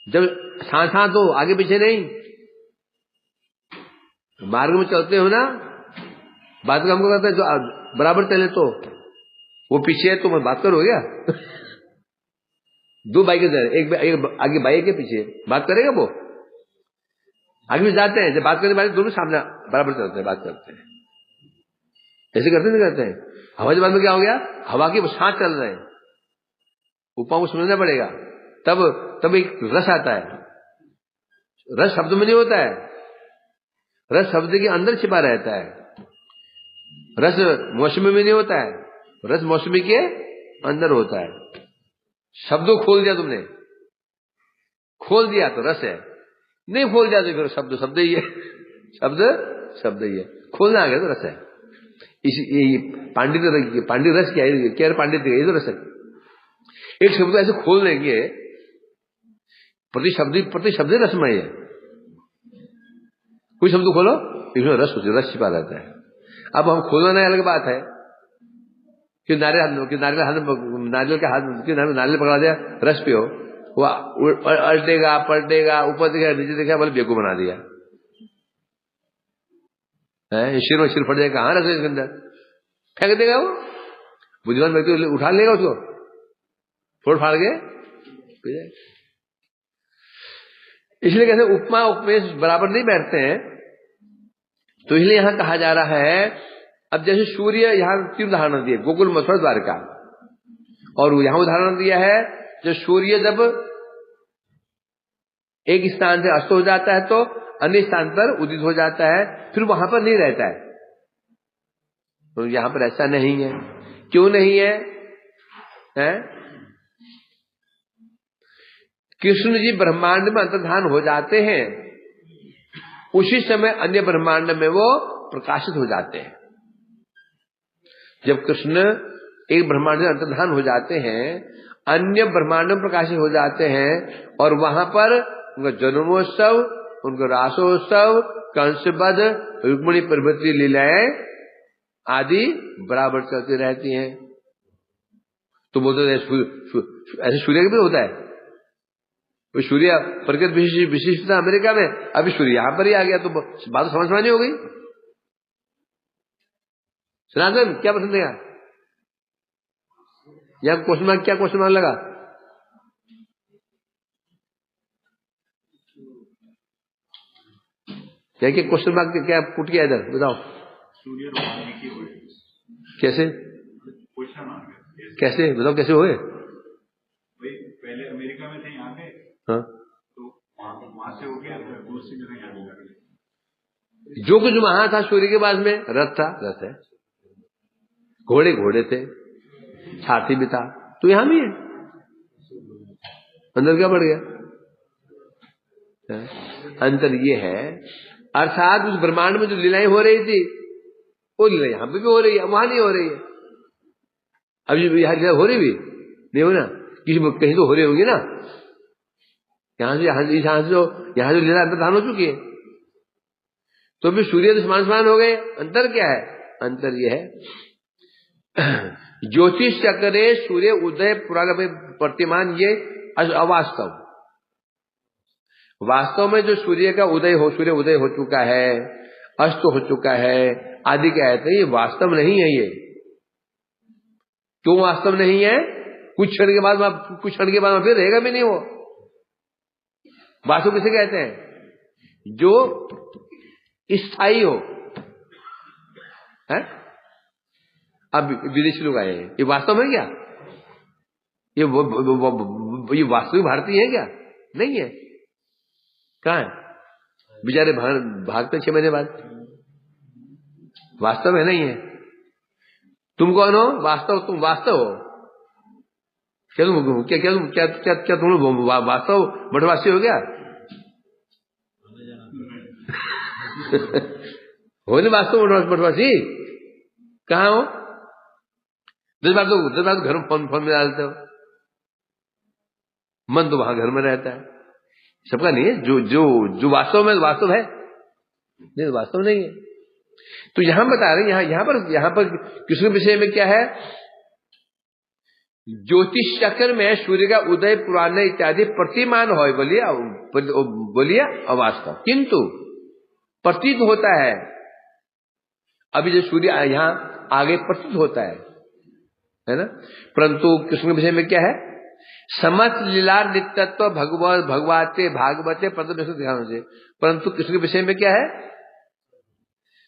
जब साथ हो, आगे पीछे नहीं। मार्ग में चलते हो ना, बात हमको करते हैं, जो बराबर चले तो वो पीछे है तो मैं बात करो क्या? 2 बाइक एक आगे बाइक के पीछे बात करेगा वो? आगे भी जाते हैं, जब बात करने वाले दोनों सामने बराबर चलते हैं, बात करते हैं। ऐसे करते नहीं करते हैं? हवा के बाद में क्या हो गया? हवा के साथ चल रहे हैं, उपमा को समझना पड़ेगा, तब एक रस आता है। रस शब्द में नहीं होता है, रस शब्द के अंदर छिपा रहता है। रस मौसमी में नहीं होता है, रस मौसमी के अंदर होता है। शब्दों खोल दिया तुमने, खोल दिया तो रस है, नहीं खोल जाते फिर शब्द शब्द ही है, शब्द शब्द ही है, खोलना आ गया तो रस है। इसी पांडित रस क्या है, क्या पांडित ये तो रस है। एक शब्द को ऐसे खोल देंगे, प्रति शब्द रसमय है। कोई शब्द खोलो इसमें रस होती है, रस छिपा रहता है। अब हम खोलना अलग बात है कि नारियल के हाथ नारियल पकड़ा दिया, रस पियो, वह अल्टेगा पलटेगा ऊपर दिखा नीचे दिखा, बोले बेवकूफ बना दिया है, सिर में सिर फट जाएगा, कहां रस है इसके अंदर, फेंक देगा वो। बुद्धिमान व्यक्ति उठा लेगा उसको, फोड़ फाड़ के पी जाएगा। इसलिए कहते उपमा उपमेय बराबर नहीं बैठते हैं। तो इसलिए यहां कहा जा रहा है, अब जैसे सूर्य, यहां 3 उदाहरण दिए, गोकुल मथुरा द्वारका, और यहां उदाहरण दिया है जो सूर्य जब एक स्थान से अस्त हो जाता है तो अन्य स्थान पर उदित हो जाता है, फिर वहां पर नहीं रहता है। तो यहां पर ऐसा नहीं है। क्यों नहीं है, कृष्ण जी ब्रह्मांड में अंतर्धान हो जाते हैं, उसी समय अन्य ब्रह्मांड में वो प्रकाशित हो जाते हैं। जब कृष्ण एक ब्रह्मांड में अंतर्धान हो जाते हैं, अन्य ब्रह्मांड में प्रकाशित हो जाते हैं, और वहां पर उनका जन्मोत्सव, उनका रासोत्सव, कंसवध, रुक्मिणी प्रभृति लीलाएं आदि बराबर चलती रहती हैं। तो बोलते ऐसे सूर्य का भी होता है, तो सूर्य प्रकृत विशिष्टता अमेरिका में, अभी सूर्य यहां पर ही आ गया, तो बात समझ में नहीं हो गई। सनातन क्या पसंद है यहाँ क्वेश्चन मार्क, क्या क्वेश्चन मार्क लगा? क्या क्या क्वेश्चन मार्क क्या पुट किया इधर, बताओ। सूर्य रोहानी की हुए कैसे, कैसे बताओ, कैसे हुए? पहले अमेरिका में थे, यहाँ पे हाँ, तो वहां से हो गया, दूसरी जगह यहाँ जो कुछ वहां था सूर्य के पास में, रथ था, रथ है, घोड़े घोड़े थे, छाती भी था, तो यहां भी है। अंदर क्या बढ़ गया? अंतर ये है, अर्थात उस ब्रह्मांड में जो लीलाएं हो रही थी, वो लीला यहां पे भी हो रही है, वहां नहीं हो रही है। अभी यहां लीला हो रही भी नहीं हो ना, किसी कहीं तो हो रही होगी ना, यहां से लीला अंतर्धान हो चुकी है, तो भी सूर्य तो समान हो गए। अंतर क्या है? अंतर यह है, ज्योतिष चक्रे सूर्य उदय पुराण में प्रतिमान, ये अवास्तव। वास्तव में जो सूर्य का उदय हो, सूर्य उदय हो चुका है, अस्त हो चुका है, आदि कहते हैं, ये वास्तव नहीं है। ये क्यों वास्तव नहीं है? कुछ क्षण के बाद फिर रहेगा भी नहीं वो। वास्तव किसे कहते हैं? जो स्थायी हो है? अब विदेशी लोग आए हैं, ये वास्तव में क्या? ये वास्तविक भारतीय है क्या? नहीं है। कहां है बेचारे, भागते 6 महीने बाद। वास्तव है नहीं है। तुम कौन हो? वास्तव, तुम वास्तव हो क्या? तुम क्या तुम लोग वास्तव मठवासी हो गया? हो नहीं वास्तव मठवासी? कहाँ हो? 10 बार तो घर में फोन में डालते हो, मन तो वहां घर में रहता है। सबका नहीं है, जो वास्तव में वास्तव है, नहीं वास्तव नहीं है। तो यहां बता रहे हैं, यहां पर किसी विषय में क्या है? ज्योतिष चक्र में सूर्य का उदय पुराने इत्यादि प्रतिमान हो, बोलिए अवास्तव, किंतु प्रतीत होता है। अभी जो सूर्य यहां आगे प्रतीत होता है ना, परंतु कृष्ण के विषय में क्या है? समस्त लीला नित्यत्व भगवते भागवते ध्यान से, परंतु कृष्ण के विषय में क्या है?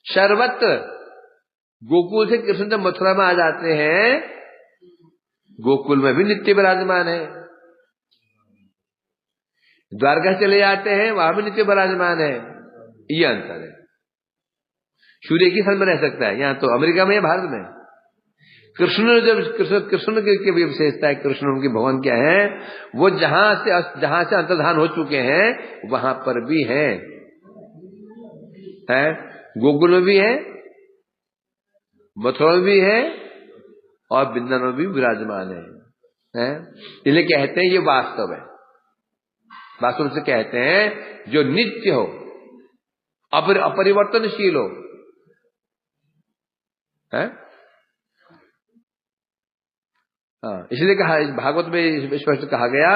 सर्वत्र गोकुल से कृष्ण जब मथुरा में आ जाते हैं, गोकुल में भी नित्य विराजमान है, द्वारका चले जाते हैं, वहां भी नित्य विराजमान है। ये अंतर है। सूर्य की स्थान में रह सकता है, यहां तो अमेरिका में या भारत में। कृष्ण जब कृष्ण की विशेषता है, कृष्ण उनके भगवान क्या है, वो जहां से अंतर्धान हो चुके हैं वहां पर भी है, गोकुल में भी है, मथुरा में भी है और वृंदावन में भी विराजमान है। इसलिए कहते हैं ये वास्तव है, वास्तव से कहते हैं जो नित्य हो, अपरिवर्तनशील हो, इसलिए कहा भागवत में स्पष्ट कहा गया,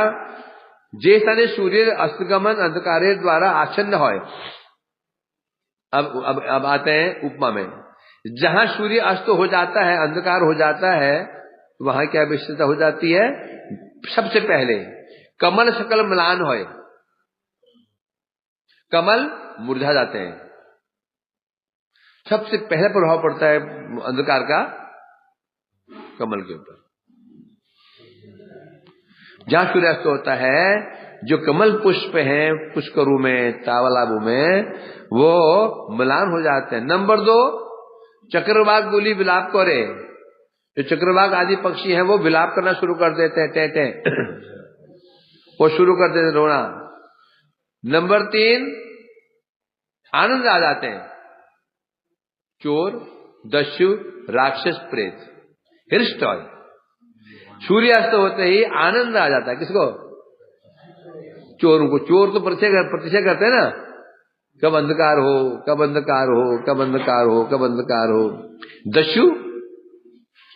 जे स्थाने सूर्य अस्तगमन अंधकारे द्वारा आच्छन्न होय। अब आते हैं उपमा में, जहां सूर्य अस्त हो जाता है, अंधकार हो जाता है, वहां क्या विशेषता हो जाती है? सबसे पहले कमल सकल म्लान होय, कमल मुरझा जाते हैं। सबसे पहले प्रभाव पड़ता है अंधकार का कमल के ऊपर। जहां सूर्यास्त होता है, जो कमल पुष्प हैं पुष्करों में, तालाबों में, वो म्लान हो जाते हैं। नंबर 2, चक्रवाक बोली विलाप करे। जो चक्रवाक आदि पक्षी हैं वो विलाप करना शुरू कर देते हैं, टें वो शुरू कर देते हैं रोना। नंबर 3, आनंद आ जाते हैं। चोर, दस्यु, राक्षस, प्रेत, हृष्ट होय। सूर्यास्त होते ही आनंद आ जाता है। किसको? चोरों को। चोर तो प्रतीक्षा करते हैं ना, कब अंधकार हो, कब अंधकार हो, कब अंधकार हो, कब अंधकार हो। दस्यु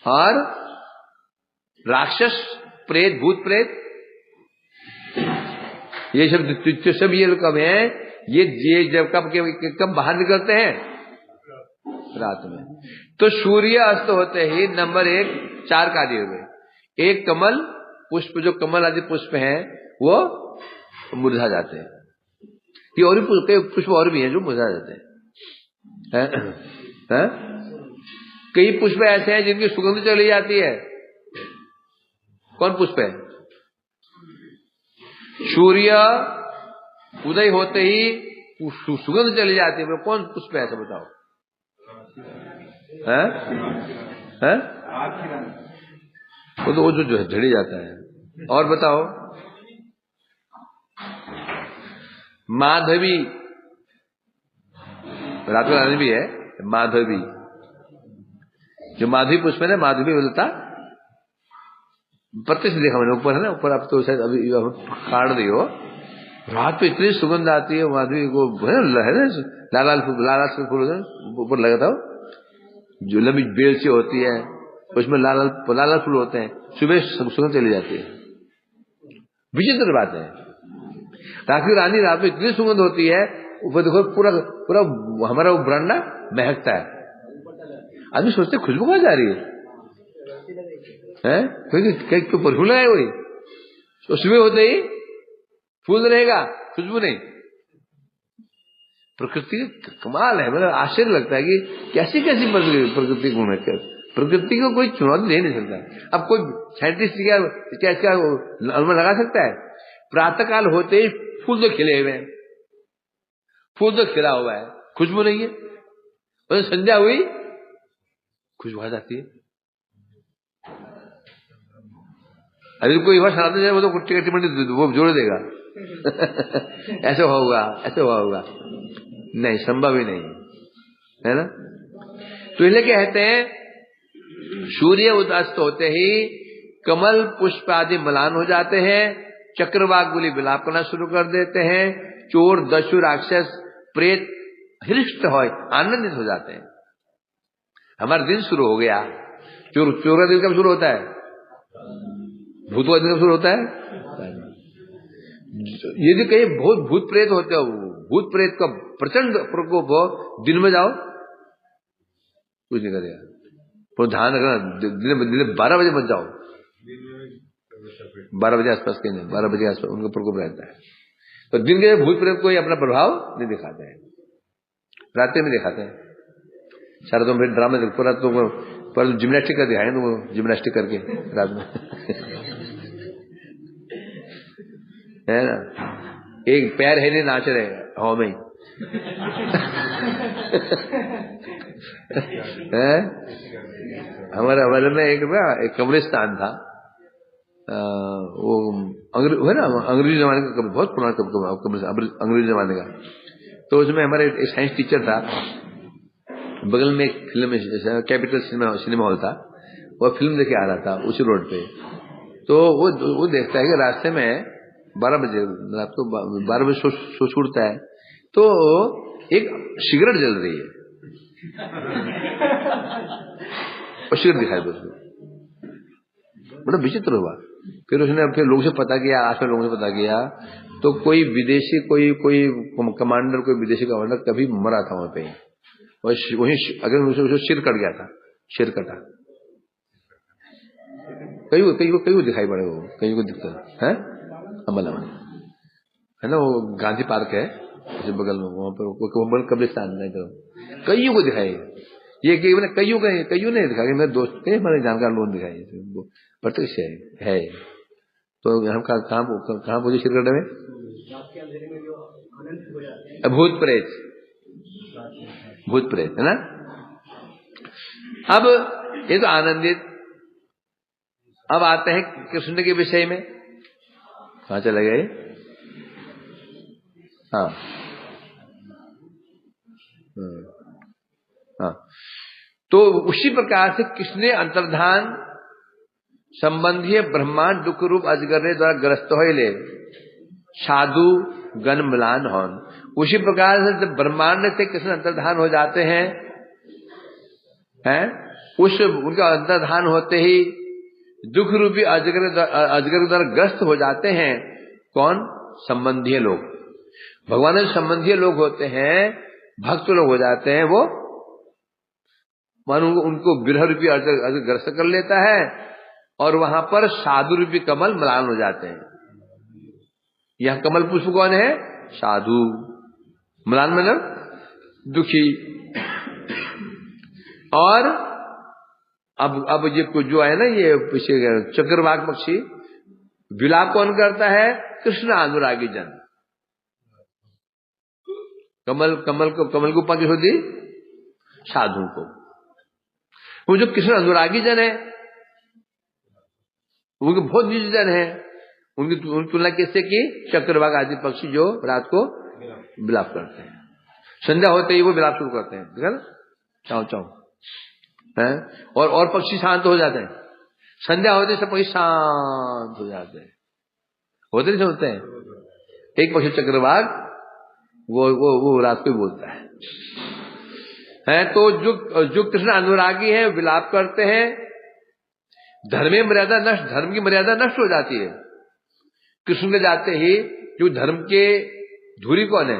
और राक्षस, प्रेत, भूत प्रेत, ये सब ये लोग कब है? ये जब कब बाहर निकलते हैं? रात में। तो सूर्य अस्त होते ही नंबर 1 4 कार्य हुए। एक, कमल पुष्प, जो कमल आदि पुष्प हैं वो मुरझा जाते हैं। ये और भी पुष्प और भी हैं जो मुरझा जाते हैं। कई पुष्प ऐसे हैं जिनकी सुगंध चली जाती है। कौन पुष्प है? सूर्य उदय होते ही सुगंध चली जाती है। कौन पुष्प है ऐसा बताओ? वो जो है झड़ी जाता है। और बताओ? माधवी, रात को रानी भी है माधवी। जो माधवी पुष्प है ना, माधवी बोलता प्रत्यक्ष देखा मैंने, ऊपर है ना, ऊपर आप तो शायद अभी काट दी हो। रात पे इतनी सुगंध आती है माधवी को, है ना, लाल फूल ऊपर लगा था, जो लंबी बेल से होती है, उसमें लाल फूल होते हैं। सुबह सुगंध चली जाती है। विचित्र बात है। रानी रात में इतनी सुगंध होती है, ऊपर देखो पूरा पूरा हमारा वो बरामदा महकता है। आदमी सोचते खुशबू कहां जा रही है? क्यों परफ्यूम लगाए हुई? तो सुबह होते ही फूल रहेगा, खुशबू नहीं। प्रकृति का कमाल है। मतलब आश्चर्य लगता है कि कैसी कैसी प्रकृति गुण है। प्रकृति को कोई चुनौती दे नहीं सकता। अब कोई साइंटिस्ट क्या इसका अनुमान लगा सकता है? प्रातः काल होते ही फूल तो खिले हुए हैं, फूल तो खिला हुआ है, खुशबू नहीं है। तो संध्या हुई, खुशबू आ जाती है। अभी कोई बात सुनाते जाए वो तो टिकट वो जोड़ देगा। ऐसे होगा, ऐसे होगा, नहीं, संभव ही नहीं है ना। तो इसलिए कहते हैं सूर्य उदस्त होते ही कमल पुष्प आदि मलान हो जाते हैं, चक्रवाक बोली विलाप करना शुरू कर देते हैं, चोर, दस्यु, राक्षस, प्रेत हृष्ट हो, आनंदित हो जाते हैं। हमारा दिन शुरू हो गया। चोर का दिन कब शुरू होता है? भूत का दिन कब शुरू होता है? यदि कहीं बहुत भूत प्रेत होते हो, भूत प्रेत का प्रचंड प्रकोप हो, दिन में जाओ कुछ नहीं करेगा। पर ध्यान रखना, दिन 12 बजे मत जाओ। 12 बजे आसपास कहीं नहीं, 12 बजे आसपास उनका प्रकोप रहता है। तो दिन के भूत प्रेत कोई अपना प्रभाव नहीं दिखाते हैं, रात्रि में दिखाते हैं। सारा तुम फिर ड्रामा देख, पूरा तुम पर जिम्नास्टिक कर दिखाएंगे तुमको, जिम्नास्टिक करके रात में है ना। एक पैर है नहीं, नाच रहे हवा में। हमारे में एक कब्रिस्तान था, वो है ना, अंग्रेजी जमाने का, बहुत पुराना अंग्रेजी जमाने का। तो उसमें हमारे एक साइंस टीचर था, बगल में एक फिल्म कैपिटल सिनेमा हॉल था, वो फिल्म देखे आ रहा था उसी रोड पे। तो वो देखता है कि रास्ते में 12 बजे, रात को 12 बजे सो छूटता है, तो एक सिगरेट जल रही है और सिगरेट दिखाई दे उसको। बड़ा विचित्र हुआ। फिर लोगों से पता किया, आसपास लोगों से पता किया, तो कोई विदेशी, कोई कमांडर, कोई विदेशी कमांडर कभी मरा था वहां पे, और वहीं अगर उसे सिर कट गया था, सिर कटा। कई को दिखाई पड़े, वो कई को दिखता है अमल है ना, वो गांधी पार्क है इस बगल में, वहां पर कब्रिस्तान नहीं, तो कईयों को दिखाई। ये मैंने कईयों नहीं दिखाई, मेरे दोस्त थे, हमारे जानकार लोग दिखाई, प्रत्यक्ष है। तो हम कहाँ पहुंचे श्रीगढ़ में? भूत प्रेत है ना। अब ये तो आनंदित। अब आते हैं कृष्ण के विषय में। कहाँ चले गए? हाँ, तो उसी प्रकार से किसने अंतर्धान संबंधी ब्रह्मांड दुख रूप अजगर द्वारा ग्रस्त हो ले साधु गण मिलान होन। उसी प्रकार से जब ब्रह्मांड से कृष्ण अंतर्धान हो जाते हैं, उनका अंतर्धान होते ही दुख रूपी अजगर द्वारा ग्रस्त हो जाते हैं। कौन? संबंधी लोग। भगवान के संबंधी लोग होते हैं, भक्त लोग हो जाते हैं, वो मानो उनको विरह रूपी अजगर ग्रस्त कर लेता है, और वहां पर साधु रूपी कमल म्लान हो जाते हैं। यह कमल पुष्प कौन है? साधु। म्लान मतलब दुखी। और अब ये जो है ना, ये पीछे चक्रवाक पक्षी विलाप कौन करता है? कृष्ण अनुरागी जन। कमल को पंक्ति होती साधु को। वो जो कृष्ण अनुरागी जन है, उनके बहुत निज जन है, उनकी तुलना किससे की? चक्रवाक आदि पक्षी जो रात को विलाप करते हैं। संध्या होते ही वो विलाप शुरू करते हैं, देखा ना, चाव चाव है। और पक्षी शांत हो जाते हैं। संध्या होते सब पक्षी शांत हो जाते हैं। होते नहीं होते हैं। एक पक्षी चक्रवाक वो रात को बोलता है। तो जो कृष्ण अनुरागी है विलाप करते हैं। धर्म की मर्यादा नष्ट हो जाती है कृष्ण के जाते ही। जो धर्म के धुरी कौन है?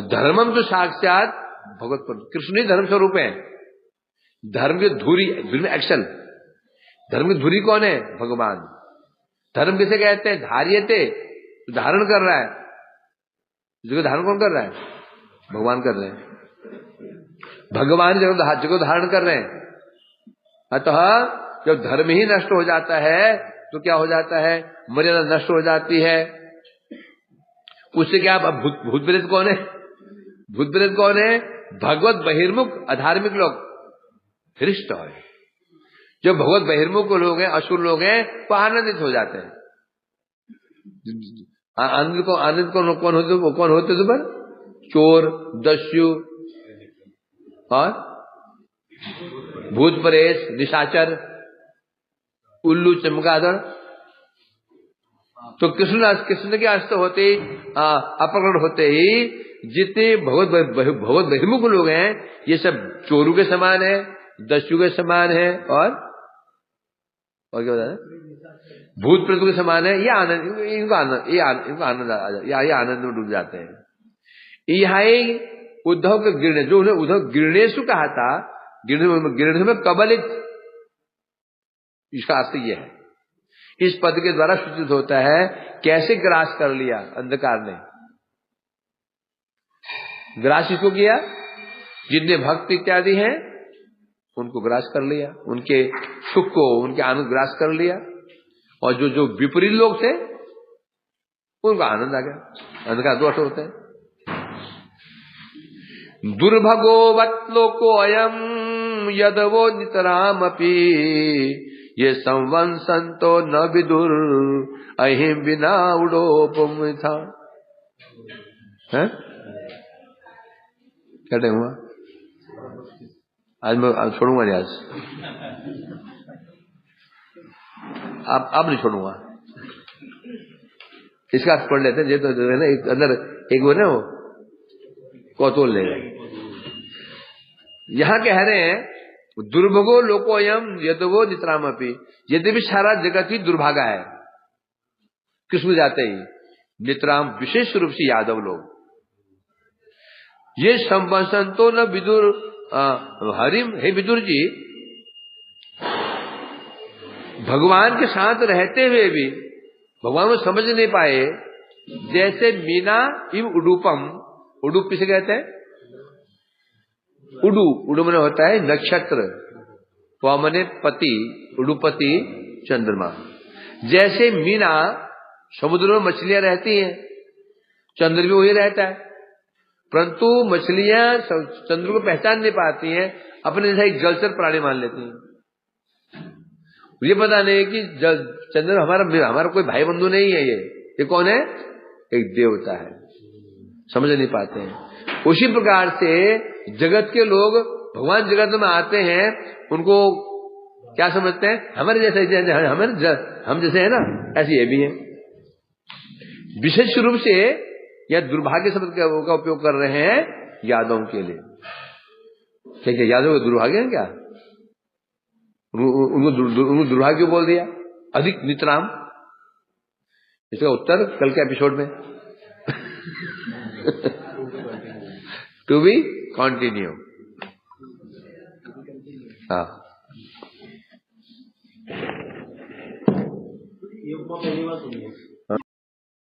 धर्मम तो साक्षात भगवत पर, कृष्ण ही धर्म स्वरूप है। धर्म की धुरी में एक्शन। धर्म की धुरी कौन है? भगवान। धर्म किसे कहते हैं? धार्यते, धारण कर रहा है। जगह धारण कौन कर रहा है? भगवान कर रहे हैं। भगवान जगह धारण कर रहे हैं। अतः जब धर्म ही नष्ट हो जाता है तो क्या हो जाता है? मर्यादा नष्ट हो जाती है। उससे क्या? भूत प्रेत कौन है? भूत प्रेत कौन है? भगवत बहिर्मुख अधार्मिक लोग, हृष्ट है। जो भगवत बहिर्मुख लोग हैं, असुर लोग हैं, वो आनंदित हो जाते हैं। आनंद कौन होते तो पर? चोर, दस्यु और भूत प्रेत, निशाचर, उल्लू, चमगादड़। तो कृष्ण के अस्त्र होते ही, अपकड़ होते ही, जितने भगवत बहिर्मुख लोग हैं, ये सब चोरों के समान है, दस्यु के समान है, और क्या बता रहे? भूत प्रेत के समान है। ये आनंद, इनको आनंद आ जाता है, ये आनंद में डूब जाते हैं। यहाँ उद्धव के गिरणे, जो उन्हें उद्धव गिरणेशु कहा था, गिरणे में कबलित, इसका अर्थ यह है। इस पद के द्वारा सूचित होता है कैसे ग्रास कर लिया अंधकार ने। ग्रास इसको किया, जितने भक्त इत्यादि हैं उनको ग्रास कर लिया, उनके सुख को, उनके आनंद ग्रास कर लिया। और जो विपरीत लोग थे उनको आनंद आ गया। अंधकार दोष होते हैं। दुर्भगोवत लोको अयम यदवो नितरामपि ये संवंसन्तो न विदुर अहिम बिना उडोपम था। क्या टाइम हुआ? आज मैं छोड़ूंगा नहीं, आज अब नहीं छोड़ूंगा। इसका अर्थ पढ़ लेते हैं। ये तो है ना, एक अंदर एक वो ना वो कौतूहल लेगा। यहां कह रहे हैं दुर्भगो लोकोयम यदवो नितरामपि, यदि भी सारा जगत ही दुर्भागा है, किसमें जाते ही नितराम, विशेष रूप से यादव लोग, ये संवंसन्तो न विदुर हरिम, हे विदुर जी, भगवान के साथ रहते हुए भी भगवान को समझ नहीं पाए। जैसे मीना इव उडुपम, उडुप किसे कहते हैं? उडु, उडु मने होता है नक्षत्र, प मने पति, उडुपति चंद्रमा। जैसे मीना समुद्र में मछलियां रहती हैं, चंद्र भी वही रहता है, परंतु मछलियां चंद्र को पहचान नहीं पाती हैं, अपने जैसा एक जलचर प्राणी मान लेती हैं। ये पता नहीं कि चंद्र हमारा कोई भाई बंधु नहीं है। ये कौन है? एक देवता है, समझ नहीं पाते हैं। उसी प्रकार से जगत के लोग भगवान जगत में आते हैं, उनको क्या समझते हैं? हमारे जैसे, हम जैसे है ना, ऐसे ये भी है। विशेष रूप से यह दुर्भाग्य शब्द का उपयोग कर रहे हैं यादवों के लिए। क्या यादव दुर्भाग्य है क्या? उनको दुर्भाग्य बोल दिया, अधिक नितराम। इसका उत्तर कल के एपिसोड में टू बी कंटिन्यू। हाँ, ये पहली बार सुनिए।